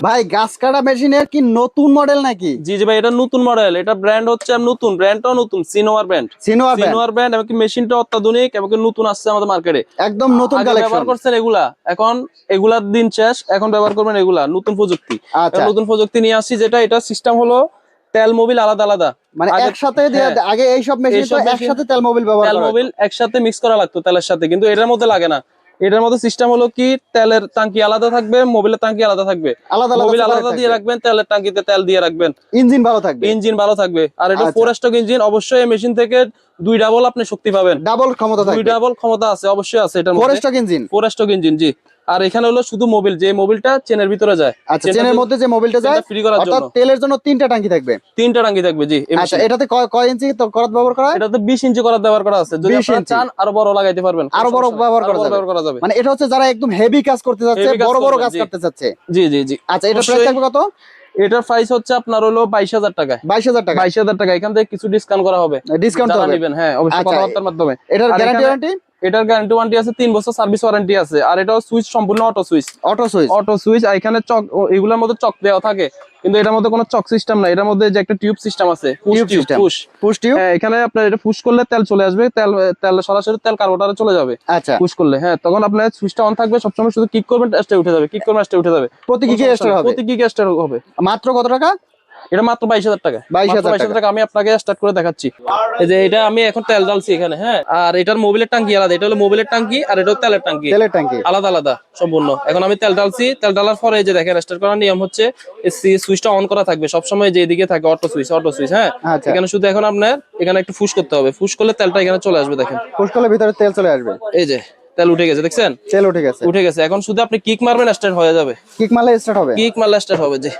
ভাই গাছ কাটা মেশিনের কি নতুন মডেল নাকি? জি জি ভাই, এটা নতুন মডেল। এটা ব্র্যান্ড হচ্ছে নতুন, ব্র্যান্ডটাও নতুন, সিনোয়ার ব্র্যান্ড। সিনোয়ার ব্র্যান্ড, এমনকি মেশিনটা অত্যাধুনিক, এমনকি নতুন আসছে আমাদের মার্কেটে, একদম নতুন আগে কালেকশন। ব্যবহার করছেন এগুলা, এখন এগুলার দিন শেষ, এখন ব্যবহার করবেন এগুলা নতুন প্রযুক্তি। আচ্ছা, নতুন প্রযুক্তি নিয়ে আসছি, যেটা এটা সিস্টেম হলো তেল মোবিল আলাদা আলাদা। মানে একসাথে আগে এইসব মেশিন তো একসাথে তেল মোবিল ব্যবহার করা হতো। তেল মোবিল একসাথে মিক্স করা লাগতো তেলের সাথে, কিন্তু এটার মধ্যে লাগে না। এটার মধ্যে সিস্টেম হলো কি, তেলের টাঙ্কি আলাদা থাকবে, মোবিলের টাঙ্কি আলাদা থাকবে। আলাদা মোবিল আলাদা আলাদা দিয়ে রাখবেন, তেলের টাঙ্কিতে তেল দিয়ে রাখবেন, ইঞ্জিন ভালো থাকবে। ইঞ্জিন ভালো থাকবে। আর এটা আচ্ছা। 4 স্ট্রোক ইঞ্জিন, অবশ্যই এই মেশিন থেকে 2 ডাবল আপনি শক্তি পাবেন। ডাবল ক্ষমতা থাকবে, 2 ডাবল ক্ষমতা আছে, অবশ্যই আছে এটার 4 মধ্যে। স্ট্রোক ইঞ্জিন, 4 স্ট্রোক ইঞ্জিন, জি। আর এখানে হলো শুধু মোবিল, যে মোবিলটা চেনের ভিতরে যায়। আচ্ছা, চেনের মধ্যে যে মোবিলটা যায়, ফ্রি করার অর্থাৎ জন্য তেলের জন্য 3টা টাঙ্কি থাকবে। 3টা টাঙ্কি থাকবে, জি। আচ্ছা, এটাতে কয় ইঞ্চি করাত ব্যবহার করা হয়? এটাতে 20 ইঞ্চি করাত ব্যবহার করা আছে, যদি আপনারা চান আরো বড় লাগাইতে পারবেন, আরো বড় ব্যবহার করা যাবে। মানে এটা হচ্ছে যারা একদম হেভি কাজ করতে যাচ্ছে, বড় বড় কাজ করতে যাচ্ছে। জি জি জি। আচ্ছা, এটার প্রাইস থাকবে কত? এটার প্রাইস হচ্ছে আপনার হলো 22,000 টাকা। 22,000 টাকা, 22,000 টাকা। এখান থেকে কিছু ডিসকাউন্ট করা হবে, ডিসকাউন্ট হবে, নেবেন, হ্যাঁ অবশ্যই, কথাবার্তার মাধ্যমে। এটার গ্যারান্টি ওয়ারেন্টি? এটার গ্যারান্টি ওয়ারেন্টি আছে 3 বছর, সার্ভিস ওয়ারেন্টি আছে। আর এটাও সুইচ সম্পূর্ণ অটো সুইচ। Auto switch. আর এখানে চক, এগুলোর মধ্যে চক দেওয়া থাকে, কিন্তু এটার মধ্যে কোনো চক সিস্টেম নাই। এটার মধ্যে যে একটা টিউব সিস্টেম আছে, পুশ টিউব। হ্যাঁ, এখানে আপনার এটা পুশ করলে তেল চলে আসবে, তেল সরাসরি তেল কার্বোরেটরে চলে যাবে। আচ্ছা, পুশ করলে, হ্যাঁ, তখন আপনার সুইচটা অন থাকবে সবসময়, শুধু কিক করবেন স্টার্ট উঠে যাবে, কিক করবেন স্টার্ট উঠে যাবে। প্রতি কিকে স্টার্ট হবে। মাত্র কত টাকা? এটা মাত্র 22,000 টাকা। 22,000 টাকা। আমি আপনাকে স্টার্ট করে দেখাচ্ছি। এই যে এটা আমি এখন তেল ঢালছি এখানে, হ্যাঁ। আর এটার মোবিলের টাঙ্কি আলাদা, এটা হলো মোবিলের টাঙ্কি, আর এটা তেলের টাঙ্কি আলাদা আলাদা সম্পূর্ণ। এখন আমি তেল ঢালছি, তেল ঢালার পরে এই যে দেখেন, স্টার্ট করার নিয়ম হচ্ছে সুইচটা অন করা থাকবে সবসময়, যে এদিকে থাকে অটো সুইচ, হ্যাঁ। এখানে শুধু এখন আপনার এখানে একটু ফুশ করতে হবে, ফুশ করলে তেলটা এখানে চলে আসবে, দেখেন ফুশ করলে ভিতরে তেল চলে আসবে। এই যে তেল উঠে গেছে, দেখছেন? তেল উঠে গেছে। এখন শুধু আপনি কিক মারবেন, স্টার্ট হয়ে যাবে। কিক মারলে স্টার্ট হবে, জি।